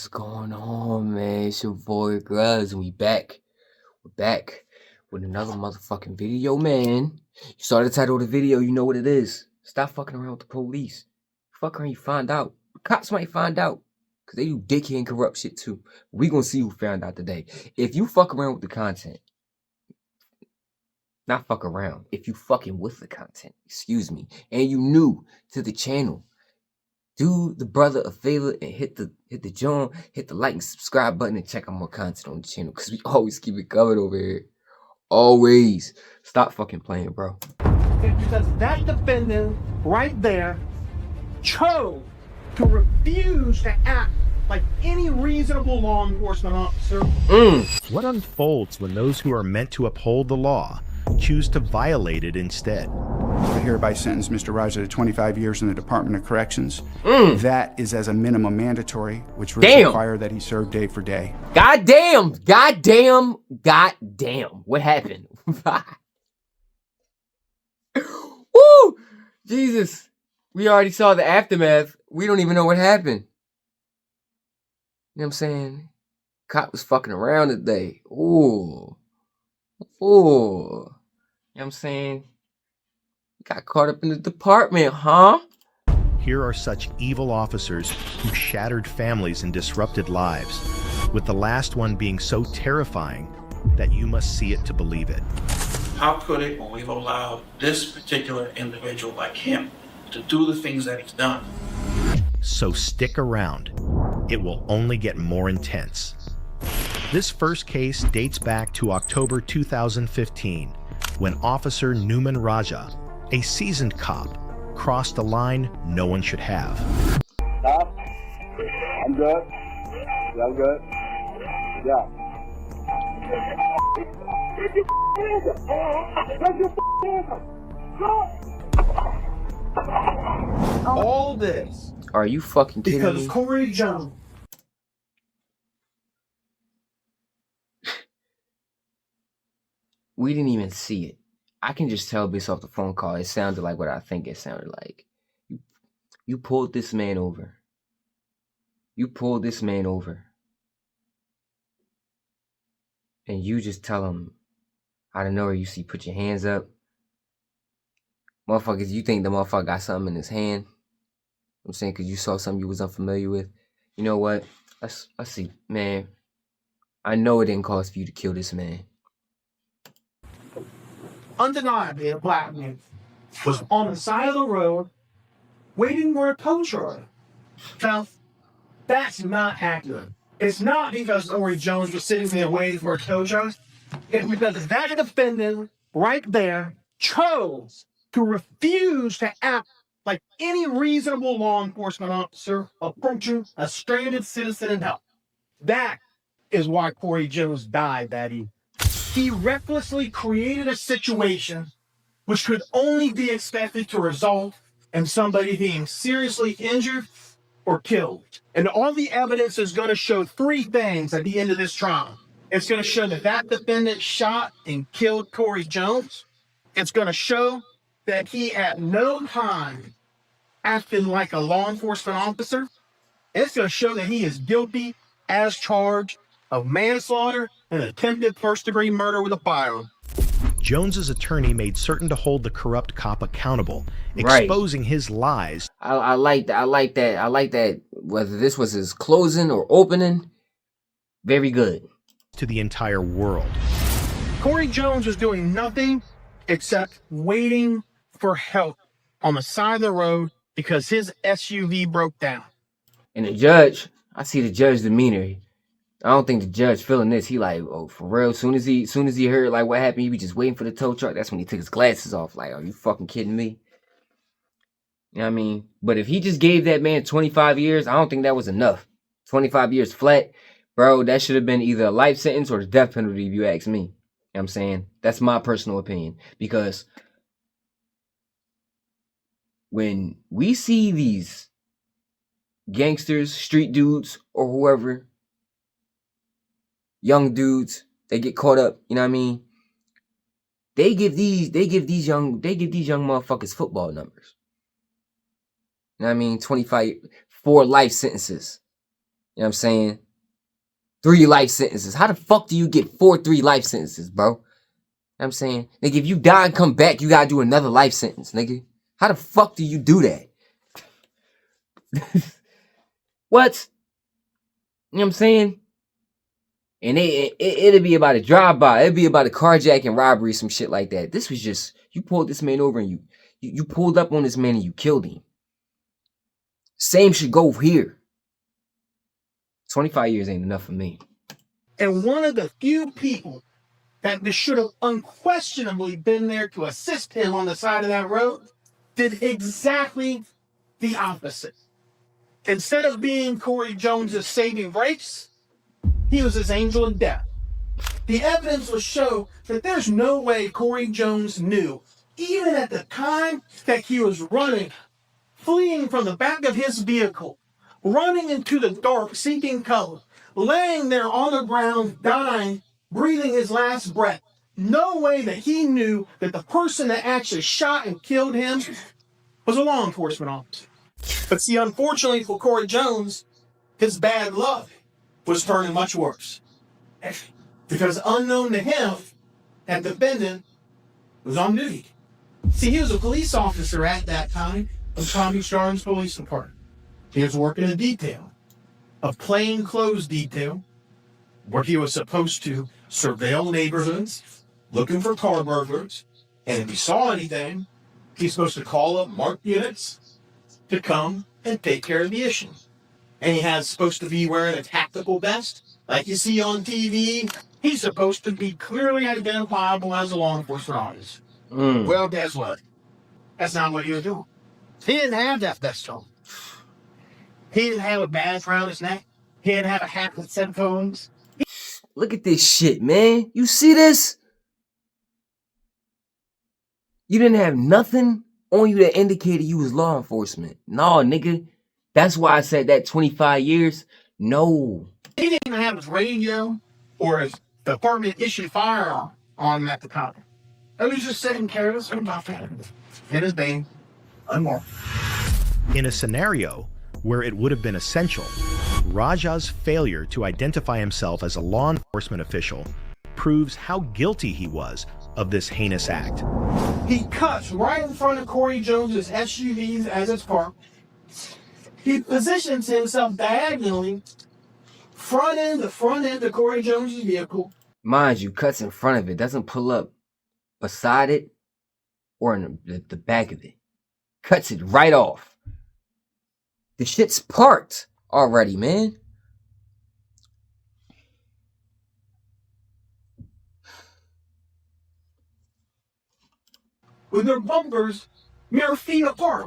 What's going on, man? It's your boy Grubz, and we back. We're back with another motherfucking video, man. You saw the title of the video, you know what it is. Stop fucking around with the police. Fuck around, you find out. Cops might find out, because they do dickhead and corrupt shit too. We gonna see who found out today. If you fuck around with the content, not fuck around, if you fucking with the content, excuse me, and you new to the channel, do the brother a favor and hit the like and subscribe button and check out more content on the channel, because we always keep it covered over here. Always. Stop fucking playing, bro. Because that defendant right there chose to refuse to act like any reasonable law enforcement officer. What unfolds when those who are meant to uphold the law choose to violate it instead? I hereby sentence Mr. Raja to 25 years in the Department of Corrections. That is as a minimum mandatory, which would require that he serve day for day. Goddamn. What happened? Woo! Jesus. We already saw the aftermath. We don't even know what happened. You know what I'm saying? Cop was fucking around today. Ooh. You know what I'm saying? Got caught up in the department, huh? Here are such evil officers who shattered families and disrupted lives, with the last one being so terrifying that you must see it to believe it. How could it, when we've allowed this particular individual like him to do the things that he's done? So stick around. It will only get more intense. This first case dates back to October 2015, when Officer Newman Raja, a seasoned cop, crossed a line no one should have. Stop. I'm good. Yeah, I'm good. Yeah. Get your hands up. Get your hands up. All this Are you fucking kidding because me? Corey Jones. We didn't even see it. I can just tell based off the phone call, it sounded like what I think it sounded like. You pulled this man over. And you just tell him, out of nowhere, you see, put your hands up. Motherfuckers, you think the motherfucker got something in his hand? I'm saying, because you saw something you was unfamiliar with. You know what? Let's see, man. I know it didn't cost for you to kill this man. Undeniably, a black man was on the side of the road waiting for a tow truck. Now, that's not accurate. It's not because Corey Jones was sitting there waiting for a tow truck. It's because that defendant right there chose to refuse to act like any reasonable law enforcement officer approaching a stranded citizen in help. That is why Corey Jones died that evening. He recklessly created a situation which could only be expected to result in somebody being seriously injured or killed. And all the evidence is going to show three things at the end of this trial. It's going to show that that defendant shot and killed Corey Jones. It's going to show that he at no time acted like a law enforcement officer. It's going to show that he is guilty as charged of manslaughter and attempted first-degree murder with a firearm. Jones's attorney made certain to hold the corrupt cop accountable, exposing his lies. I like that. Whether this was his closing or opening, very good. To the entire world. Corey Jones was doing nothing except waiting for help on the side of the road because his SUV broke down. And the judge, I see the judge's demeanor. I don't think the judge feeling this. He like, oh, for real. Soon as he heard like what happened, he was just waiting for the tow truck. That's when he took his glasses off. Like, are you fucking kidding me? You know what I mean? But if he just gave that man 25 years, I don't think that was enough. 25 years flat, bro. That should have been either a life sentence or the death penalty, if you ask me. You know what I'm saying? That's my personal opinion. Because when we see these gangsters, street dudes, or whoever, young dudes, they get caught up, you know what I mean? They give these young motherfuckers football numbers. You know what I mean? 25 for life sentences. You know what I'm saying? 3 life sentences. How the fuck do you get 3 life sentences, bro? You know what I'm saying? Nigga, if you die and come back, you gotta do another life sentence, nigga. How the fuck do you do that? What? You know what I'm saying? And it'd be about a drive-by. It'd be about a carjacking robbery, some shit like that. This was just, you pulled this man over and you pulled up on this man and you killed him. Same should go here. 25 years ain't enough for me. And one of the few people that should have unquestionably been there to assist him on the side of that road did exactly the opposite. Instead of being Corey Jones's saving grace, he was his angel of death. The evidence will show that there's no way Corey Jones knew, even at the time that he was running, fleeing from the back of his vehicle, running into the dark, seeking cover, laying there on the ground, dying, breathing his last breath. No way that he knew that the person that actually shot and killed him was a law enforcement officer. But see, unfortunately for Corey Jones, his bad luck was turning much worse. Because unknown to him, that defendant was on duty. See, he was a police officer at that time of Tommy Starnes Police Department. He was working a detail, a plainclothes detail, where he was supposed to surveil neighborhoods, looking for car burglars, and if he saw anything, he's supposed to call up marked units to come and take care of the issue. And he has supposed to be wearing a tactical vest, like you see on TV. He's supposed to be clearly identifiable as a law enforcement officer. Well, guess what? That's not what he was doing. He didn't have that vest on. He didn't have a badge around his neck. He didn't have a hat with headphones. Look at this shit, man. You see this? You didn't have nothing on you that indicated you was law enforcement. No, nigga. That's why I said that 25 years. No. He didn't even have his radio or his department issued firearm on him at the time. He was just sitting careless about that. In his name, unmarked. In a scenario where it would have been essential, Raja's failure to identify himself as a law enforcement official proves how guilty he was of this heinous act. He cuts right in front of Corey Jones's SUV as it's parked. He positions himself diagonally, front end to Corey Jones's vehicle. Mind you, cuts in front of it, doesn't pull up beside it or in the back of it. Cuts it right off. The shit's parked already, man. With their bumpers mere feet apart.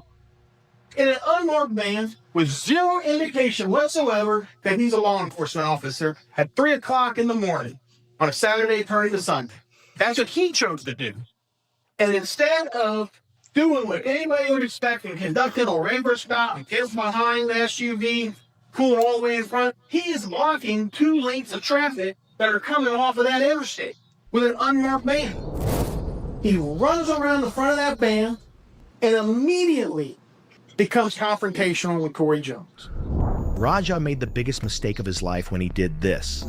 In an unmarked van with zero indication whatsoever that he's a law enforcement officer at 3 o'clock in the morning on a Saturday turning to Sunday. That's what he chose to do. And instead of doing what anybody would expect and conducting a reverse stop and gets behind the SUV, pulling all the way in front, he is blocking 2 lanes of traffic that are coming off of that interstate with an unmarked van. He runs around the front of that van and immediately becomes confrontational with Corey Jones. Raja made the biggest mistake of his life when he did this.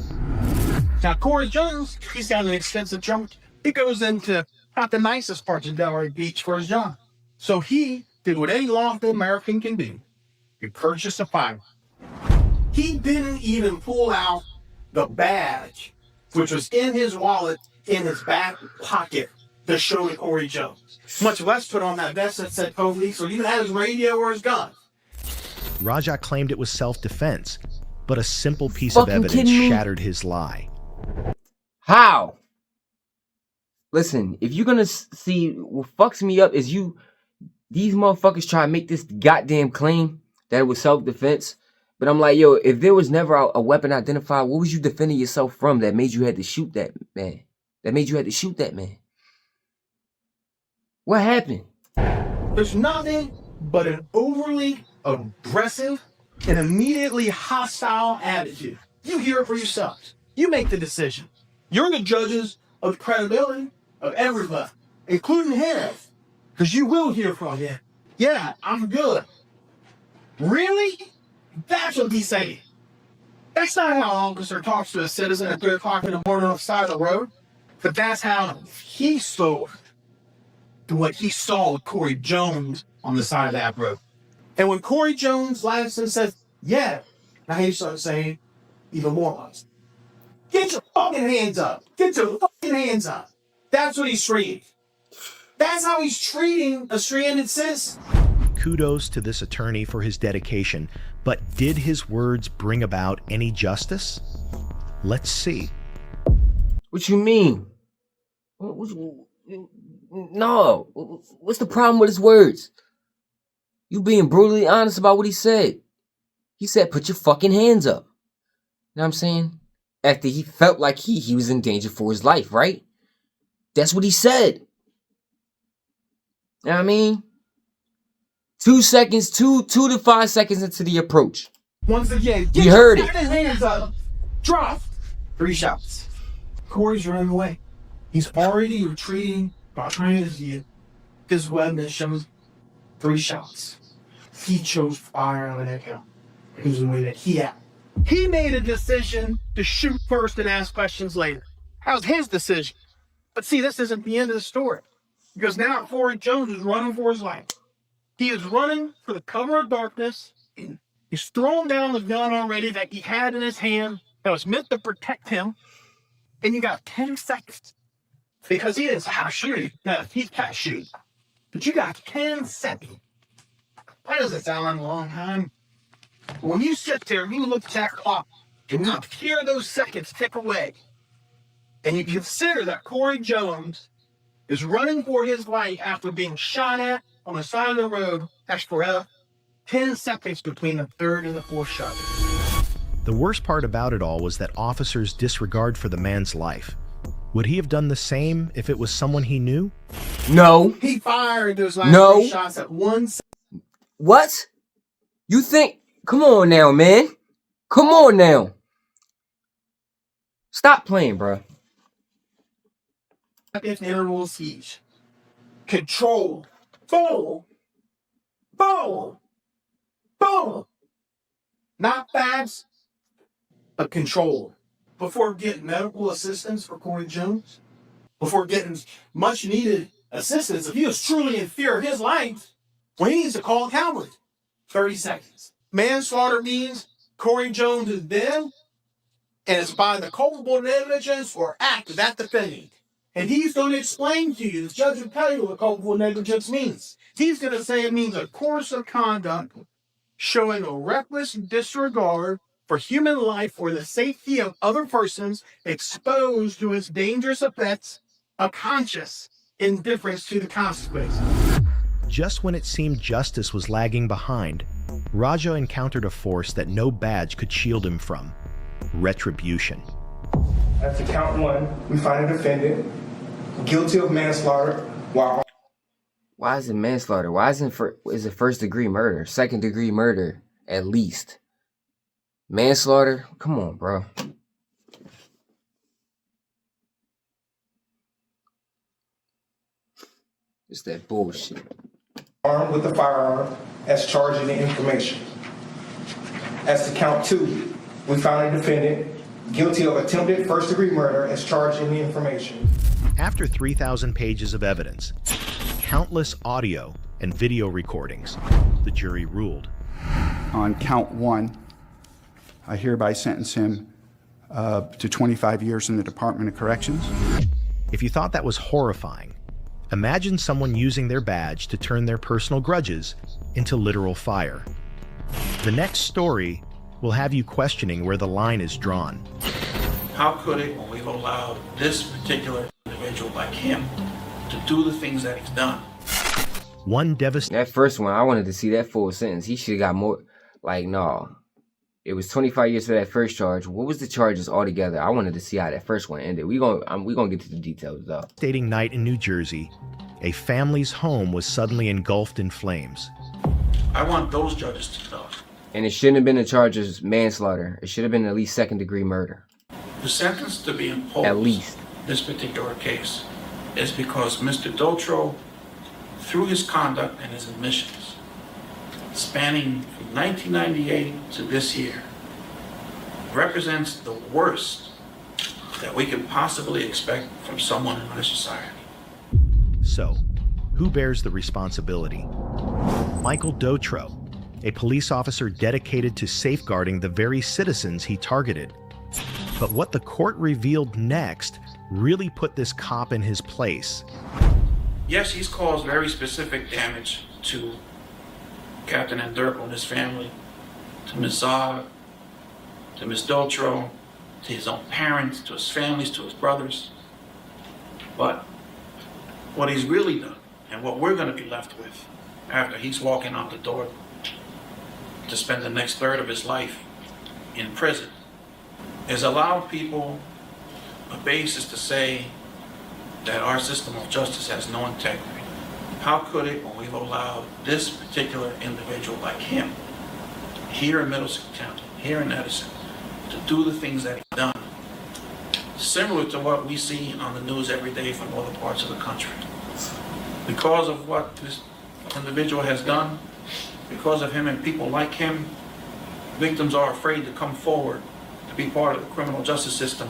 Now, Corey Jones, he's got an extensive jump. He goes into not the nicest parts of Delray Beach for his job. So he did what any lawful American can do. He purchased a firearm. He didn't even pull out the badge, which was in his wallet, in his back pocket, to show to Corey Jones. Much less put on that vest that said police or even had his radio or his gun. Raja claimed it was self-defense, but a simple piece of evidence shattered his lie. How? Listen, if you're gonna see what fucks me up is these motherfuckers try to make this goddamn claim that it was self-defense. But I'm like, yo, if there was never a weapon identified, what was you defending yourself from that made you had to shoot that man? What happened? There's nothing but an overly aggressive and immediately hostile attitude. You hear it for yourselves. You make the decision. You're the judges of the credibility of everybody, including him, because you will hear from him. Yeah, I'm good. Really? That's what he's saying. That's not how an officer talks to a citizen at 3 o'clock in the morning on the side of the road, but that's how he spoke to what he saw with Corey Jones on the side of that road. And when Corey Jones laughs and says, yeah, now he starts saying even more honest. Get your fucking hands up. Get your fucking hands up. That's what he's treating. That's how he's treating a stranded citizen. Kudos to this attorney for his dedication, but did his words bring about any justice? Let's see. What you mean? No. What's the problem with his words? You being brutally honest about what he said. He said, put your fucking hands up. You know what I'm saying? After he felt like he was in danger for his life, right? That's what he said. You know what I mean? 2 seconds, 2 to 5 seconds into the approach. Once again, we heard it. His hands up. Drop. 3 shots. Corey's running away. He's already retreating by trying to use his weapon and shows 3 shots. He chose fire on that count. It was the way that he acted. He made a decision to shoot first and ask questions later. That was his decision. But see, this isn't the end of the story. Because now Corey Jones is running for his life. He is running for the cover of darkness. He's thrown down the gun already that he had in his hand that was meant to protect him. And you got 10 seconds. Because he is half shooting. No, he's half shooting. But you got 10 seconds. That doesn't sound like a long time. When you sit there and you look at that clock and you hear those seconds tick away, and you consider that Corey Jones is running for his life after being shot at on the side of the road, that's forever. 10 seconds between the third and the fourth shot. The worst part about it all was that officers' disregard for the man's life. Would he have done the same if it was someone he knew? No. He fired those last 3 shots at once. What? You think? Come on now, man. Come on now. Stop playing, bro. If interval siege. Control. Boom. Boom. Boom. Not fast, but control. Before getting medical assistance for Corey Jones, before getting much needed assistance, if he was truly in fear of his life, well, he needs to call a cavalry. 30 seconds. Manslaughter means Corey Jones is dead, and it's by the culpable negligence or act of that defendant. And he's going to explain to you, the judge will tell you what culpable negligence means. He's going to say it means a course of conduct showing a reckless disregard for human life or the safety of other persons exposed to its dangerous effects, a conscious indifference to the consequences. Just when it seemed justice was lagging behind, Raja encountered a force that no badge could shield him from: retribution. As to count 1, we find a defendant guilty of manslaughter while... Why is it manslaughter? Why is it first degree murder? Second degree murder, at least. Manslaughter? Come on, bro. It's that bullshit. Armed with a firearm as charged in the information. As to count 2, we found a defendant guilty of attempted first-degree murder as charged in the information. After 3,000 pages of evidence, countless audio and video recordings, the jury ruled. On count 1, I hereby sentence him to 25 years in the Department of Corrections. If you thought that was horrifying, imagine someone using their badge to turn their personal grudges into literal fire. The next story will have you questioning where the line is drawn. How could it, when we've allowed this particular individual like him to do the things that he's done? One devastating... That first one, I wanted to see that full sentence. He should have got more. Like, no. It was 25 years for that first charge. What was the charges altogether? I wanted to see how that first one ended. We gonna get to the details, though. Devastating night in New Jersey, a family's home was suddenly engulfed in flames. I want those judges to know. And it shouldn't have been the charges manslaughter. It should have been at least second degree murder. The sentence to be imposed At least. in this particular case is because Mr. Dotro, through his conduct and his admissions, spanning from 1998 to this year, represents the worst that we can possibly expect from someone in our society. So, who bears the responsibility? Michael Dotro, a police officer dedicated to safeguarding the very citizens he targeted. But what the court revealed next really put this cop in his place. Yes, he's caused very specific damage to Captain Anderko and his family, to Ms. Zog, to Ms. Dotro, to his own parents, to his families, to his brothers. But what he's really done, and what we're going to be left with after he's walking out the door to spend the next third of his life in prison, is allow people a basis to say that our system of justice has no integrity. How could it when we've allowed this particular individual like him, here in Middlesex County, here in Edison, to do the things that he's done, similar to what we see on the news every day from other parts of the country. Because of what this individual has done, because of him and people like him, victims are afraid to come forward to be part of the criminal justice system.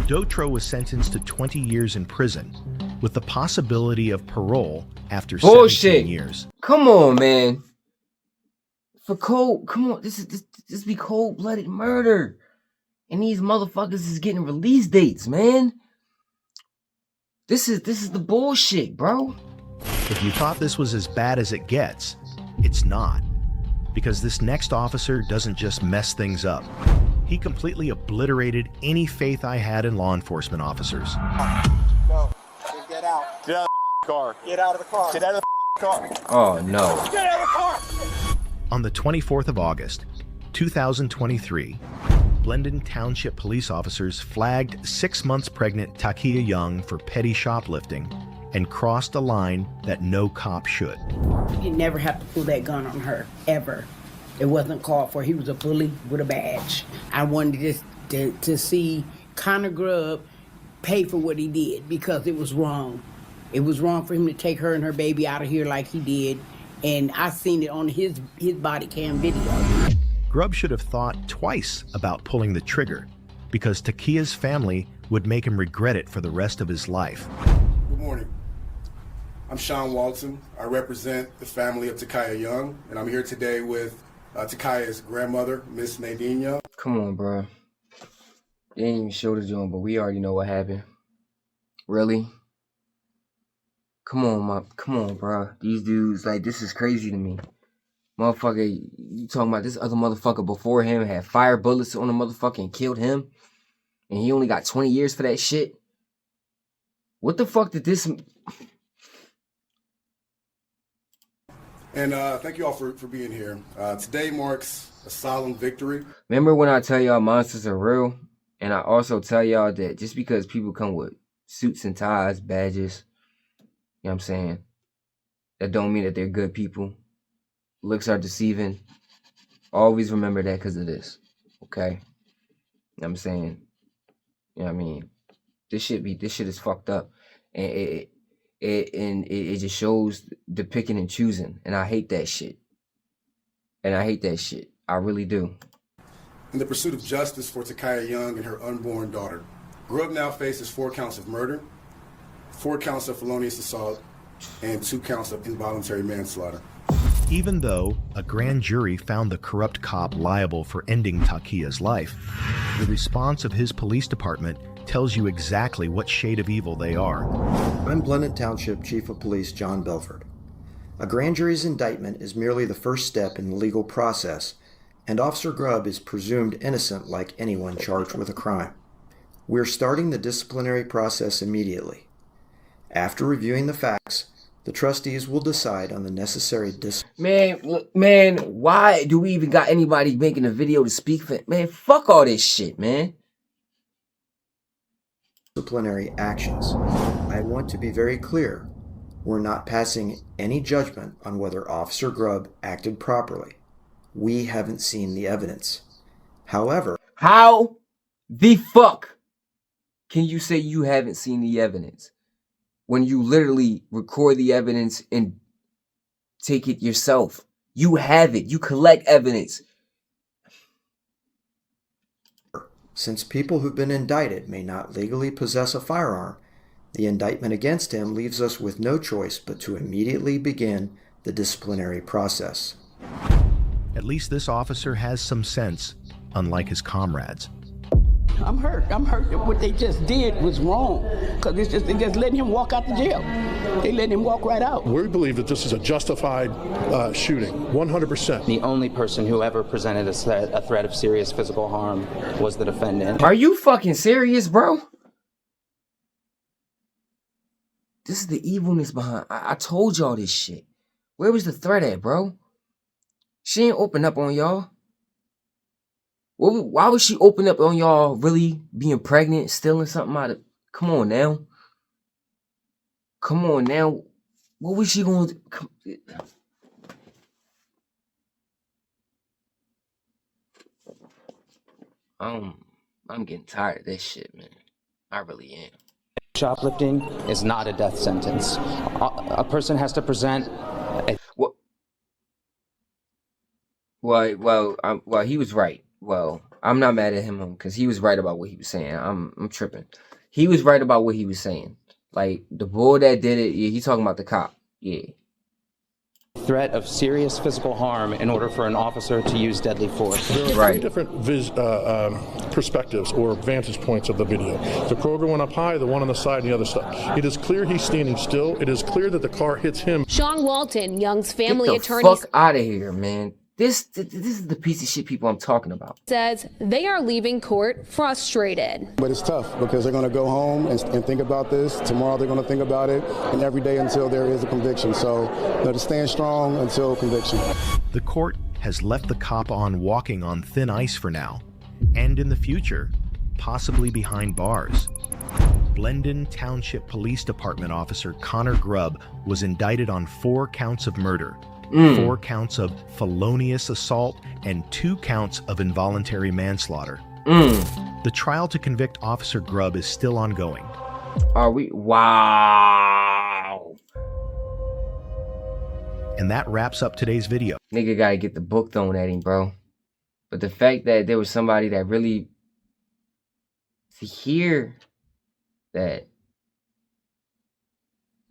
Dotro was sentenced to 20 years in prison, with the possibility of parole after Bullshit. 17 years. Come on, man. Come on, this be cold-blooded murder. And these motherfuckers is getting release dates, man. This is the bullshit, bro. If you thought this was as bad as it gets, it's not. Because this next officer doesn't just mess things up. He completely obliterated any faith I had in law enforcement officers. Go. Get out. Get out of the car. Get out of the car. Get out of the car. Oh, no. Get out of the car. On the 24th of August, 2023, Blendon Township police officers flagged 6 months pregnant Takia Young for petty shoplifting and crossed a line that no cop should. You never have to pull that gun on her, ever. It wasn't called for. He was a bully with a badge. I wanted just to see Connor Grubz pay for what he did because it was wrong. It was wrong for him to take her and her baby out of here like he did. And I seen it on his body cam video. Grubz should have thought twice about pulling the trigger because Takia's family would make him regret it for the rest of his life. Good morning. I'm Sean Walton. I represent the family of Takia Young, and I'm here today with Takia's grandmother, Miss Nadine Young. Come on, bro. They didn't even show the joint, but we already know what happened. Really? Come on, bro. These dudes, like, this is crazy to me. Motherfucker, you talking about this other motherfucker before him had fire bullets on the motherfucker and killed him? And he only got 20 years for that shit? What the fuck did this... And thank you all for being here. Today marks a solemn victory. Remember when I tell y'all monsters are real? And I also tell y'all that just because people come with suits and ties, badges, you know what I'm saying, that don't mean that they're good people. Looks are deceiving. Always remember that because of this. Okay? You know what I'm saying? You know what I mean? This shit is fucked up. And it just shows the picking and choosing. And I hate that shit. I really do. In the pursuit of justice for Takia Young and her unborn daughter, Grubz now faces 4 counts of murder, 4 counts of felonious assault, and 2 counts of involuntary manslaughter. Even though a grand jury found the corrupt cop liable for ending Takia's life, the response of his police department tells you exactly what shade of evil they are. I'm Blendon Township Chief of Police John Belford. A grand jury's indictment is merely the first step in the legal process, and Officer Grubz is presumed innocent like anyone charged with a crime. We're starting the disciplinary process immediately. After reviewing the facts, the trustees will decide on the necessary Man, why do we even got anybody making a video to speak for? Man, fuck all this shit, man. disciplinary actions. I want to be very clear. We're not passing any judgment on whether Officer Grubz acted properly. We haven't seen the evidence. However, how the fuck can you say you haven't seen the evidence when you literally record the evidence and take it yourself? You have it. You collect evidence. Since people who've been indicted may not legally possess a firearm, the indictment against him leaves us with no choice but to immediately begin the disciplinary process. At least this officer has some sense, unlike his comrades. I'm hurt. I'm hurt that what they just did was wrong. Because they just letting him walk out the jail. They letting him walk right out. We believe that this is a justified shooting, 100%. The only person who ever presented a threat of serious physical harm was the defendant. Are you fucking serious, bro? This is the evilness behind. I told y'all this shit. Where was the threat at, bro? She ain't open up on y'all. Why would she open up on y'all really being pregnant, stealing something out of... Come on now. Come on now. What was she going to... I'm getting tired of this shit, man. I really am. Shoplifting is not a death sentence. A person has to present... Well, he was right. Well, I'm not mad at him because he was right about what he was saying. I'm tripping. He was right about what he was saying. Like, the boy that did it, yeah, he talking about the cop. Yeah. Threat of serious physical harm in order for an officer to use deadly force. There are three different perspectives or vantage points of the video. The Kroger one up high, the one on the side, and the other side. It is clear he's standing still. It is clear that the car hits him. Sean Walton, Young's family attorney, Get the fuck out of here, man. This is the piece of shit people I'm talking about. Says they are leaving court frustrated. But it's tough because they're going to go home and think about this. Tomorrow they're going to think about it, and every day until there is a conviction. So to stand strong until conviction. The court has left the cop on walking on thin ice for now, and in the future, possibly behind bars. Blendon Township Police Department officer Connor Grubz was indicted on 4 counts of murder. 4 counts of felonious assault, and 2 counts of involuntary manslaughter. The trial to convict Officer Grubz is still ongoing. Are we? Wow. And that wraps up today's video. Nigga gotta get the book thrown at him, bro. But the fact that there was somebody that really... To hear that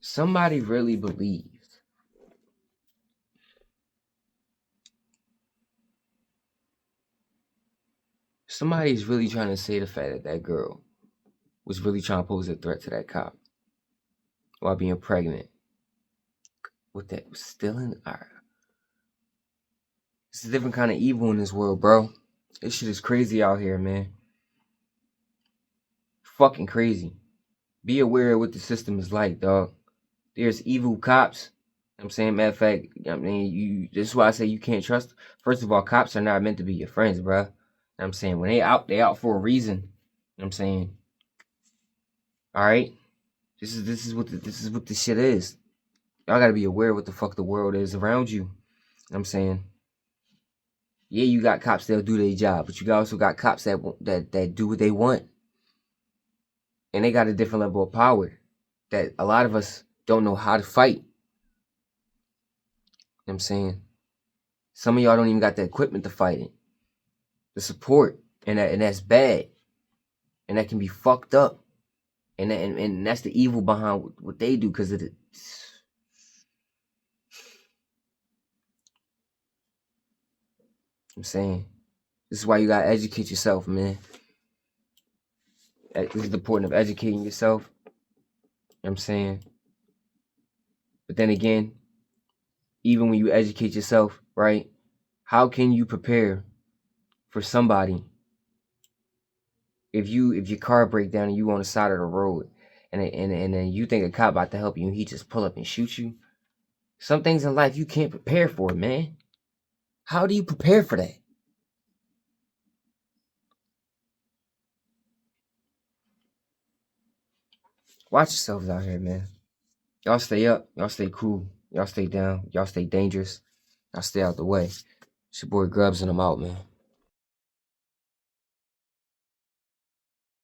somebody really believed somebody's really trying to say the fact that that girl was really trying to pose a threat to that cop while being pregnant. With that, stealing? Alright. It's a different kind of evil in this world, bro. This shit is crazy out here, man. Fucking crazy. Be aware of what the system is like, dog. There's evil cops. I'm saying, matter of fact, I mean, this is why I say you can't trust. First of all, cops are not meant to be your friends, bro. I'm saying, when they out for a reason. You know what I'm saying? Alright? This is what this shit is. Y'all gotta be aware of what the fuck the world is around you. You know what I'm saying? Yeah, you got cops that'll do their job, but you also got cops that do what they want. And they got a different level of power that a lot of us don't know how to fight. You know what I'm saying? Some of y'all don't even got the equipment to fight it. The support, and that's bad, and that can be fucked up, and that's the evil behind what they do, because of it. I'm saying, this is why you gotta educate yourself, man. This is the point of educating yourself. You know what I'm saying? But then again, even when you educate yourself, right? How can you prepare for somebody if your car break down and you on the side of the road and then you think a cop about to help you and he just pull up and shoot you? Some things in life you can't prepare for, man. How do you prepare for that? Watch yourselves out here, man. Y'all stay up. Y'all stay cool. Y'all stay down. Y'all stay dangerous. Y'all stay out the way. It's your boy Grubz and I'm out, man.